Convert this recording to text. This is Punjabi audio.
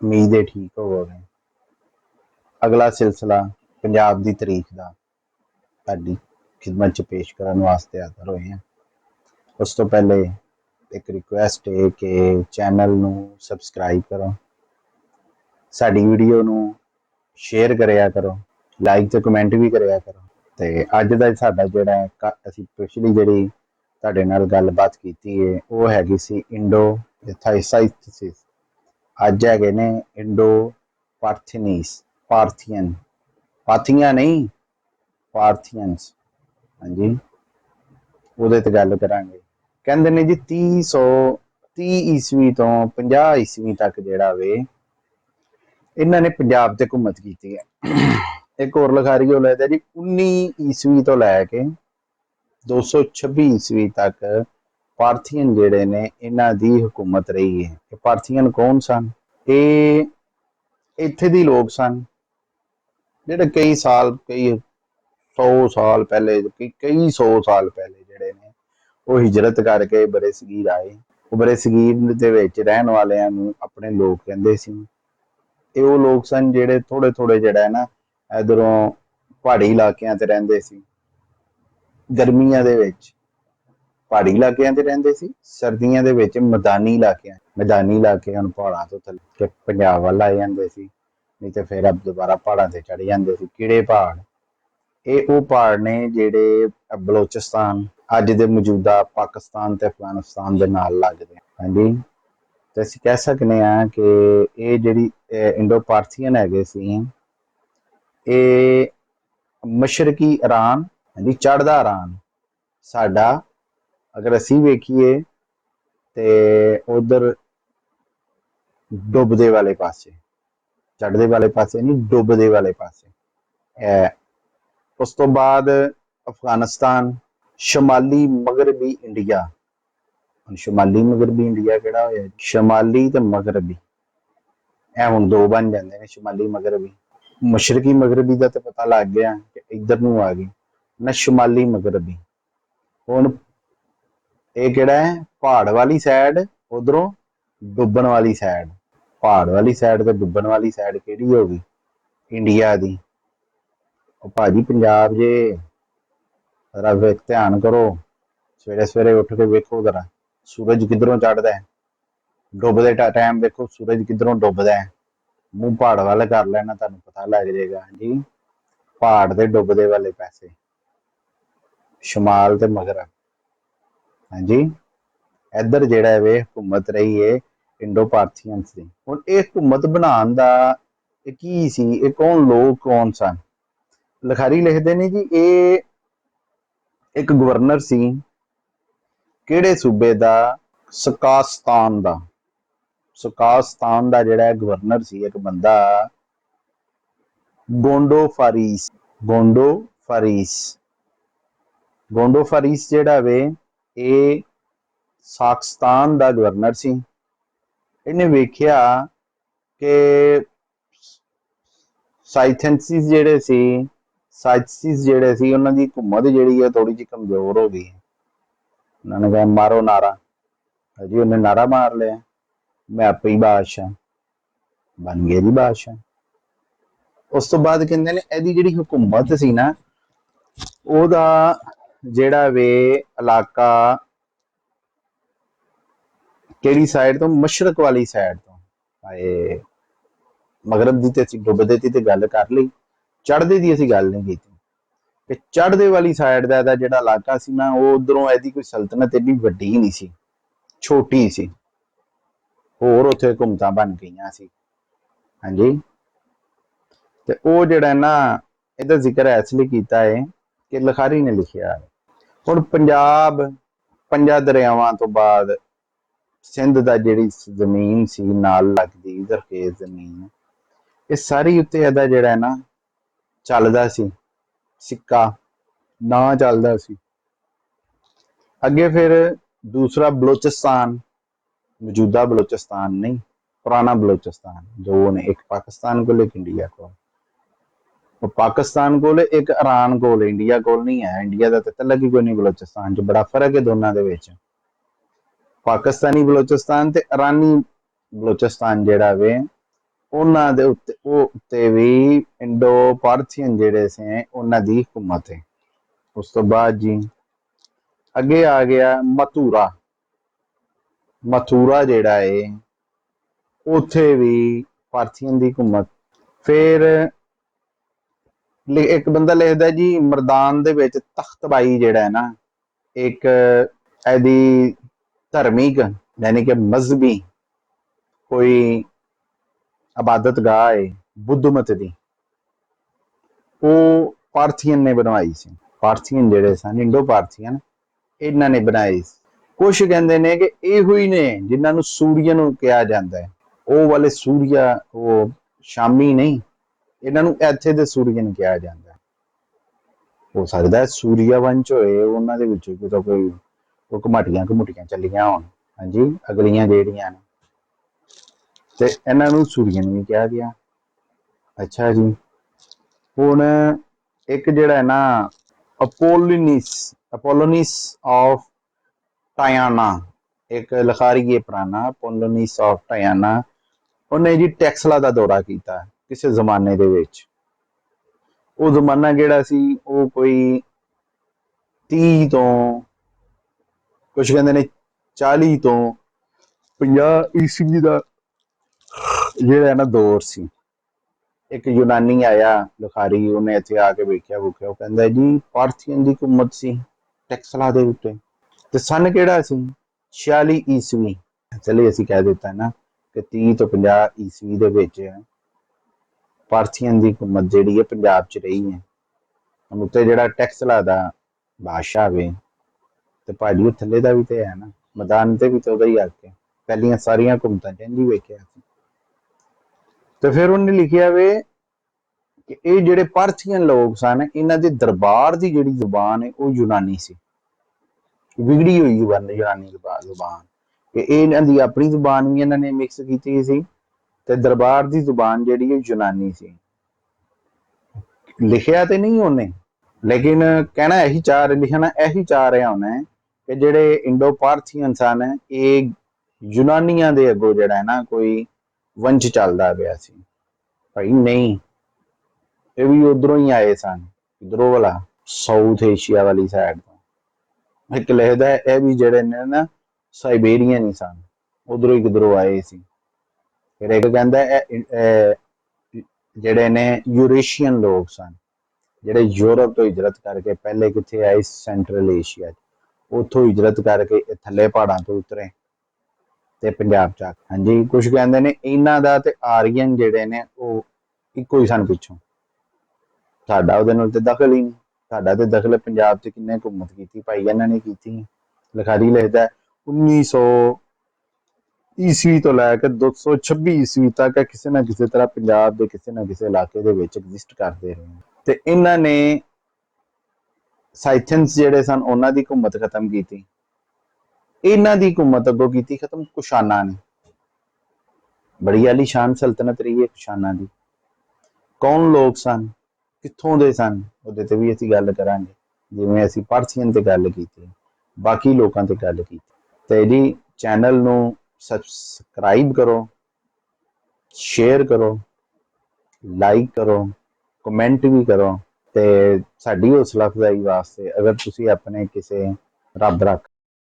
उम्मीद है ठीक होवोगे। अगला सिलसिला पंजाब की तारीख का तुहाडी खिदमत च पेश करने वास्ते हाज़र होए हैं। उस तो पहले एक रिक्वेस्ट है कि चैनल नू सबसक्राइब करो, साडी वीडियो नू शेयर करिया करो, लाइक तो कमेंट भी करिया करो। तो अज का साडा जिहड़ा असीं पिछली जिहड़ी तुहाडे नाल गलबात कीती है वो हैगी सी इंडो थाइसाइथिस। अज है ने इंडो पार्थीनीस पार्थियन पाथियां नहीं पार्थियंस। हाँ जी, ਉਹਦੇ ਤੇ ਗੱਲ ਕਰਾਂਗੇ। ਕਹਿੰਦੇ ਨੇ ਜੀ 30 ਈਸਵੀ ਤੋਂ 50 ਈਸਵੀ ਤੱਕ ਜਿਹੜਾ ਵੇ ਇਹਨਾਂ ਨੇ ਪੰਜਾਬ ਤੇ ਘੁੰਮਤ ਕੀਤੀ ਹੈ। ਇੱਕ ਹੋਰ ਲਿਖਾਰੀ ਉਹ ਲੈਦਾ ਜੀ 19 ਈਸਵੀ ਤੋਂ ਲੈ ਕੇ 226 ਈਸਵੀ ਤੱਕ ਪਾਰਥੀਅਨ ਜਿਹੜੇ ਨੇ ਇਹਨਾਂ ਦੀ ਹਕੂਮਤ ਰਹੀ ਹੈ। ਇਹ ਪਾਰਥੀਅਨ ਕੌਣ ਸਨ? ਇਹ ਇੱਥੇ ਦੀ ਲੋਕ ਸਨ ਜਿਹੜੇ ਕਈ 100 साल पहले कई 100 साल पहले ਜਿਹੜੇ ਨੇ ਉਹ ਹਿਜਰਤ ਕਰਕੇ ਬੜੇ ਸਗੀਰ ਆਏ। ਉਹ ਬੜੇ ਸਗੀਰ ਦੇ ਵਿੱਚ ਰਹਿਣ ਵਾਲਿਆਂ ਨੂੰ ਆਪਣੇ ਲੋਕ ਕਹਿੰਦੇ ਸੀ। ਇਹ ਉਹ ਲੋਕ ਸਨ ਜਿਹੜੇ ਥੋੜੇ ਥੋੜੇ ਜਿਹੜਾ ਹੈ ਨਾ ਇਧਰੋਂ ਪਹਾੜੀ ਇਲਾਕਿਆਂ ਤੇ ਰਹਿੰਦੇ ਸੀ। ਗਰਮੀਆਂ ਦੇ ਵਿੱਚ ਪਹਾੜੀ ਇਲਾਕਿਆਂ ਤੇ ਰਹਿੰਦੇ ਸੀ, ਸਰਦੀਆਂ ਦੇ ਵਿੱਚ ਮੈਦਾਨੀ ਇਲਾਕਿਆਂ ਨੂੰ ਪਹਾੜਾਂ ਤੋਂ ਥੱਲੇ ਪੰਜਾਬ ਵੱਲ ਆ ਜਾਂਦੇ ਸੀ, ਨਹੀਂ ਤੇ ਫਿਰ ਦੁਬਾਰਾ ਪਹਾੜਾਂ ਤੇ ਚੜ ਜਾਂਦੇ ਸੀ। ਕਿਹੜੇ ਪਹਾੜ? ਇਹ ਉਹ ਪਹਾੜ ਨੇ ਜਿਹੜੇ ਬਲੋਚਿਸਤਾਨ ਅੱਜ ਦੇ ਮੌਜੂਦਾ ਪਾਕਿਸਤਾਨ ਤੇ ਅਫਗਾਨਿਸਤਾਨ ਦੇ ਨਾਲ ਲੱਗਦੇ। ਹਾਂਜੀ, ਤੇ ਅਸੀਂ ਕਹਿ ਸਕਦੇ ਹਾਂ ਕਿ ਇਹ ਜਿਹੜੀ ਇੰਡੋ ਪਾਰਥੀਅਨ ਹੈਗੇ ਸੀ, ਇਹ ਮਸ਼ਰਕੀ ਈਰਾਨ, ਹਾਂਜੀ ਚੜ੍ਹਦਾ ਈਰਾਨ ਸਾਡਾ ਅਗਰ ਅਸੀਂ ਵੇਖੀਏ ਤੇ ਉਧਰ ਡੁੱਬਦੇ ਵਾਲੇ ਪਾਸੇ, ਚੜ੍ਹਦੇ ਵਾਲੇ ਪਾਸੇ ਨਹੀਂ, ਡੁੱਬਦੇ ਵਾਲੇ ਪਾਸੇ। ਉਸ ਤੋਂ ਬਾਅਦ ਅਫਗਾਨਿਸਤਾਨ, ਸ਼ਮਾਲੀ ਮਗਰਬੀ ਇੰਡੀਆ। ਸ਼ਮਾਲੀ ਮਗਰਬੀ ਇੰਡੀਆ ਕਿਹੜਾ ਹੋਇਆ? ਸ਼ਮਾਲੀ ਤੇ ਮਗਰਬੀ ਇਹ ਹੁਣ ਦੋ ਬਣ ਜਾਂਦੇ ਨੇ, ਸ਼ਮਾਲੀ ਮਗਰਬੀ। ਮਸ਼ਰਕੀ ਮਗਰਬੀ ਦਾ ਤੇ ਪਤਾ ਲੱਗ ਗਿਆ ਕਿ ਇੱਧਰ ਨੂੰ ਆ ਗਈ ਨਾ, ਸ਼ਮਾਲੀ ਮਗਰਬੀ। ਹੁਣ ਇਹ ਕਿਹੜਾ ਹੈ? ਪਹਾੜ ਵਾਲੀ ਸਾਈਡ, ਉਧਰੋਂ ਡੁੱਬਣ ਵਾਲੀ ਸਾਈਡ। ਪਹਾੜ ਵਾਲੀ ਸਾਈਡ ਤੇ ਡੁੱਬਣ ਵਾਲੀ ਸਾਈਡ ਕਿਹੜੀ ਹੋ ਗਈ? ਇੰਡੀਆ ਦੀ। ਉਹ ਭਾਜੀ ਪੰਜਾਬ ਜੇ जरा ध्यान करो, सवेरे सवेरे उठ के वेखो जरा सूरज किधरों चढ़ता है, डुबदे टाइम देखो सूरज किधरों डुबदा है, मूँह पहाड़ वाल कर लेना, तुहानूं पता लग जाएगा जी। पहाड़ दे डुबदे वाले पासे शमाल ते मगरब। हाँ जी, इधर जिहड़ा वे हुकूमत रही है इंडो पार्थियंस की। हुण ये हुकूमत बनाउण दा की सी, ये कौन लोग कौन सन? लिखारी लिखते ने जी ये एक गवर्नर सी, किहड़े सूबे दा? सकास्तान दा। सकास्तान दा जिहड़ा गवर्नर सी एक बंदा गोंडो फारीस। गोंडो फारीस, गोंडो फारीस जिहड़ा वे ये साक्स्तान दा गवर्नर सी। इन्हें वेख्या कि साइथेंसिस जिहड़े सी, साइथसिस जिहड़े सी उन्हां दी हुकूमत जिहड़ी है थोड़ी जी कमजोर हो गई। उन्होंने कहा मारो नारा। जी उन्हें नारा मार लिया, मैं आपे ही बादशाह, बन गया जी बादशाह। उस तो बाद कहंदे ने इहदी जिहड़ी हुकूमत सी ना, ओहदा जिहड़ा वे इलाका किहड़ी साइड तो? मशरक वाली साइड तो। मगरब की तो डुबदे की तो गल कर ली, चढ़दे की असीं गल नहीं की। चढ़दे वाली साइड का जिहड़ा इलाका सी ना, वो उधरों इहदी कोई सल्तनत एडी वड्डी नहीं सी, छोटी सी, होर उत्थे हुकूमतां बन गईयां सी। हाँ जी, ते वो जिहड़ा ना इहदा जिक्र इसलिए कीता है कि लिखारी ने लिखिया है। हुण पंजाब 5 दरियावां तो बाद सिंध दा जिहड़ी जमीन सी नाल लगदी दरखेज जमीन, ये सारी उत्ते इहदा जिहड़ा ना चलदा सी, सिक्का ना चलदा सी। अगे फिर दूसरा बलोचिस्तान, मौजूदा बलोचिस्तान नहीं, पुराना बलोचिस्तान जो ने, एक पाकिस्तान को एक इंडिया को। पाकिस्तान को एक ईरान को, इंडिया को नहीं है। इंडिया का तो तलक ही कोई नहीं, बलोचिस्तान च बड़ा फर्क है दोनों के विच। पाकिस्तानी बलोचिस्तान ते ईरानी बलोचिस्तान जिहड़ा वे ਉਹਨਾਂ ਦੇ ਉੱਤੇ ਉਹ ਉੱਤੇ ਵੀ ਇੰਡੋ ਪਾਰਥੀਅਨ ਜਿਹੜੇ ਸੀ ਉਹਨਾਂ ਦੀ ਹਕੂਮਤ ਹੈ। ਉਸ ਤੋਂ ਬਾਅਦ ਜੀ ਅੱਗੇ ਆ ਗਿਆ ਮਥੁਰਾ। ਮਥੁਰਾ ਜਿਹੜਾ ਹੈ ਉੱਥੇ ਵੀ ਪਾਰਥੀਅਨ ਦੀ ਹਕੂਮਤ। ਫਿਰ ਇੱਕ ਬੰਦਾ ਲਿਖਦਾ ਜੀ ਮਰਦਾਨ ਦੇ ਵਿੱਚ ਤਖਤਬਾਈ ਜਿਹੜਾ ਹੈ ਨਾ, ਇੱਕ ਇਹਦੀ ਧਾਰਮਿਕ ਯਾਨੀ ਕਿ ਮਜ਼ਹਬੀ ਕੋਈ ਇਬਾਦਤ ਗਾਹ ਹੈ ਬੁੱਧ ਮਤ ਦੀ, ਉਹ ਪਾਰਥੀਅਨ ਨੇ ਬਣਵਾਈ ਸੀ। ਪਾਰਥੀਅਨ ਜਿਹੜੇ ਸਨ, ਇੰਡੋ ਪਾਰਥੀਅਨ, ਇਹਨਾਂ ਨੇ ਬਣਾਈ ਸੀ। ਕੁਛ ਕਹਿੰਦੇ ਨੇ ਕਿ ਇਹੋ ਹੀ ਨੇ ਜਿਨ੍ਹਾਂ ਨੂੰ ਸੂਰੀਆ ਨੂੰ ਕਿਹਾ ਜਾਂਦਾ ਹੈ। ਉਹ ਵਾਲੇ ਸੂਰੀਆ ਉਹ ਸ਼ਾਮੀ ਨਹੀਂ, ਇਹਨਾਂ ਨੂੰ ਇੱਥੇ ਦੇ ਸੂਰੀਅਨ ਕਿਹਾ ਜਾਂਦਾ। ਹੋ ਸਕਦਾ ਸੂਰੀਆ ਵੰਸ਼ ਹੋਏ ਉਹਨਾਂ ਦੇ ਵਿੱਚ ਕੋਈ ਘੁਮਟੀਆਂ ਚੱਲੀਆਂ ਹੋਣ। ਹਾਂਜੀ, ਅਗਲੀਆਂ ਜਿਹੜੀਆਂ ਨੇ, ਤੇ ਇਹਨਾਂ ਨੂੰ ਸੂਰੀਅਨ ਵੀ ਕਿਹਾ ਗਿਆ। ਅੱਛਾ ਜੀ, ਹੁਣ ਇੱਕ ਜਿਹੜਾ ਹੈ ਨਾ ਅਪੋਲੋਨੀਸ ਆਫ ਟਾਇਆਨਾ, ਇੱਕ ਲਿਖਾਰੀ ਹੈ ਪੁਰਾਣਾ, ਅਪੋਲੋਨੀਸ ਆਫ ਟਾਇਆਨਾ, ਉਹਨੇ ਜੀ ਟੈਕਸਲਾ ਦਾ ਦੌਰਾ ਕੀਤਾ ਕਿਸੇ ਜ਼ਮਾਨੇ ਦੇ ਵਿੱਚ। ਉਹ ਜ਼ਮਾਨਾ ਜਿਹੜਾ ਸੀ ਉਹ ਕੋਈ 30 ਤੋਂ ਕੁਛ ਕਹਿੰਦੇ ਨੇ 40 ਤੋਂ 50 ਈਸਵੀ ਦਾ ਜਿਹੜਾ ਨਾ ਦੌਰ ਸੀ। ਇੱਕ ਯੂਨਾਨੀ ਆਇਆ ਲਿਖਾਰੀ, ਉਹਨੇ ਇੱਥੇ ਆ ਕੇ ਵੇਖਿਆ ਵੂਖਿਆ, ਉਹ ਕਹਿੰਦਾ ਜੀ ਪਾਰਥੀਅਨ ਦੀ ਹਕੂਮਤ ਸੀ ਟੈਕਸਲਾ ਦੇ ਉੱਤੇ। ਤੇ ਸਨ ਕਿਹੜਾ ਸੀ? 46 ਈਸਵੀ। ਚਲੇ ਅਸੀਂ ਕਹਿ ਦਿੱਤਾ ਨਾ ਕਿ 30 ਤੋਂ 50 ਈਸਵੀ ਦੇ ਵਿੱਚ ਪਾਰਥੀਅਨ ਦੀ ਹਕੂਮਤ ਜਿਹੜੀ ਹੈ ਪੰਜਾਬ 'ਚ ਰਹੀ ਹੈ। ਹੁਣ ਉੱਤੇ ਜਿਹੜਾ ਟੈਕਸਲਾ ਦਾ ਬਾਦਸ਼ਾਹ ਵੇ, ਤੇ ਭਾਜੀ ਉਹ ਥੱਲੇ ਦਾ ਵੀ ਤੇ ਹੈ ਨਾ, ਮੈਦਾਨ ਤੇ ਵੀ ਤੇ ਉਹਦਾ ਹੀ ਆ ਕੇ ਪਹਿਲੀਆਂ ਸਾਰੀਆਂ ਹਕੂਮਤਾਂ ਚ ਇੰਝ ਵੇਖਿਆ ਸੀ। ਤੇ ਫਿਰ ਉਹਨੇ ਲਿਖਿਆ ਵੇ ਕਿ ਇਹ ਜਿਹੜੇ ਪਾਰਥੀਅਨ ਲੋਕ ਸਨ, ਇਹਨਾਂ ਦੇ ਦਰਬਾਰ ਦੀ ਜਿਹੜੀ ਜ਼ੁਬਾਨ ਹੈ ਉਹ ਯੂਨਾਨੀ ਸੀ, ਵਿਗੜੀ ਹੋਈ ਯੂਨਾਨੀ ਜ਼ੁਬਾਨ, ਕਿ ਇਹ ਇਹਨਾਂ ਦੀ ਆਪਣੀ ਜ਼ੁਬਾਨ ਵੀ ਇਹਨਾਂ ਨੇ ਮਿਕਸ ਕੀਤੀ ਸੀ, ਤੇ ਦਰਬਾਰ ਦੀ ਜ਼ੁਬਾਨ ਜਿਹੜੀ ਹੈ ਯੂਨਾਨੀ ਸੀ। ਲਿਖਿਆ ਤੇ ਨਹੀਂ ਉਹਨੇ, ਲੇਕਿਨ ਕਹਿਣਾ ਇਹੀ ਲਿਖਣਾ ਇਹੀ ਚਾਹ ਰਿਹਾ ਉਹਨੇ ਕਿ ਜਿਹੜੇ ਇੰਡੋ ਪਾਰਥੀਅਨ ਸਨ, ਇਹ ਯੂਨਾਨੀਆਂ ਦੇ ਅੱਗੋਂ ਜਿਹੜਾ ਹੈ ਨਾ ਕੋਈ ਵੰਸ਼ ਚੱਲਦਾ ਪਿਆ ਸੀ। ਭਾਈ ਨਹੀਂ, ਇਹ ਵੀ ਉਧਰੋਂ ਹੀ ਆਏ ਸਨ, ਇਧਰੋਂ ਵਾਲਾ ਸਾਊਥ ਏਸ਼ੀਆ ਵਾਲੀ ਸਾਈਡ ਤੋਂ। ਇੱਕ ਲਿਖਦਾ ਇਹ ਵੀ ਜਿਹੜੇ ਨੇ ਨਾ ਸਾਈਬੇਰੀਅਨ ਹੀ ਸਨ, ਉਧਰੋਂ ਹੀ ਕਿਧਰੋਂ ਆਏ ਸੀ। ਫਿਰ ਇੱਕ ਕਹਿੰਦਾ ਜਿਹੜੇ ਨੇ ਯੂਰੇਸ਼ੀਅਨ ਲੋਕ ਸਨ, ਜਿਹੜੇ ਯੂਰਪ ਤੋਂ ਹਿਜਰਤ ਕਰਕੇ ਪਹਿਲੇ ਕਿੱਥੇ ਆਏ? ਸੈਂਟਰਲ ਏਸ਼ੀਆ 'ਚ, ਉੱਥੋਂ ਹਿਜਰਤ ਕਰਕੇ ਥੱਲੇ ਪਹਾੜਾਂ ਤੋਂ ਉਤਰੇ ਤੇ ਪੰਜਾਬ 'ਚ। ਹਾਂਜੀ, ਕੁਝ ਕਹਿੰਦੇ ਨੇ ਇਹਨਾਂ ਦਾ ਤੇ ਆਰੀਅਨ ਜਿਹੜੇ ਨੇ ਉਹ ਇੱਕੋ ਹੀ ਸਨ ਪਿੱਛੋਂ। ਸਾਡਾ ਉਹਦੇ ਨਾਲ ਤੇ ਦਖਲ ਹੀ ਨਹੀਂ, ਸਾਡਾ ਤੇ ਦਖਲ ਪੰਜਾਬ 'ਚ ਕਿੰਨੇ ਹਕੂਮਤ ਕੀਤੀ? ਭਾਈ ਇਹਨਾਂ ਨੇ ਕੀਤੀ। ਲਿਖਾਰੀ ਲਿਖਦਾ 1900 ਈਸਵੀ ਤੋਂ ਲੈ ਕੇ 226 ਈਸਵੀ ਤੱਕ ਕਿਸੇ ਨਾ ਕਿਸੇ ਤਰ੍ਹਾਂ ਪੰਜਾਬ ਦੇ ਕਿਸੇ ਨਾ ਕਿਸੇ ਇਲਾਕੇ ਦੇ ਵਿੱਚ ਐਗਜ਼ਿਸਟ ਕਰਦੇ ਰਹੇ। ਤੇ ਇਹਨਾਂ ਨੇ ਸਾਇਥਨਸ ਜਿਹੜੇ ਸਨ ਉਹਨਾਂ ਦੀ ਹਕੂਮਤ ਖਤਮ ਕੀਤੀ। ਇਹਨਾਂ ਦੀ ਹਕੂਮਤ ਅੱਗੋਂ ਕੀਤੀ ਖਤਮ ਕੁਸ਼ਾਨਾ ਨੇ। ਬੜੀ ਆਲੀਸ਼ਾਨ ਸਲਤਨਤ ਰਹੀ ਹੈ ਕੁਸ਼ਾਨਾ ਦੀ। ਕੌਣ ਲੋਕ ਸਨ, ਕਿੱਥੋਂ ਦੇ ਸਨ, ਉਹਦੇ ਤੇ ਵੀ ਅਸੀਂ ਗੱਲ ਕਰਾਂਗੇ। ਜਿਵੇਂ ਅਸੀਂ ਪਾਰਥੀਅਨ ਤੇ ਗੱਲ ਕੀਤੀ, ਬਾਕੀ ਲੋਕਾਂ ਤੇ ਗੱਲ ਕੀਤੀ। ਤੇ ਜੀ ਚੈਨਲ ਨੂੰ ਸਬਸਕ੍ਰਾਈਬ ਕਰੋ, ਸ਼ੇਅਰ ਕਰੋ, ਲਾਈਕ ਕਰੋ, ਕਮੈਂਟ ਵੀ ਕਰੋ। ਤੇ ਸਾਡੀ ਹੌਸਲਾ ਅਫਜ਼ਾਈ ਵਾਸਤੇ ਅਗਰ ਤੁਸੀਂ ਆਪਣੇ ਕਿਸੇ ਰੱਬ ਰੱਖ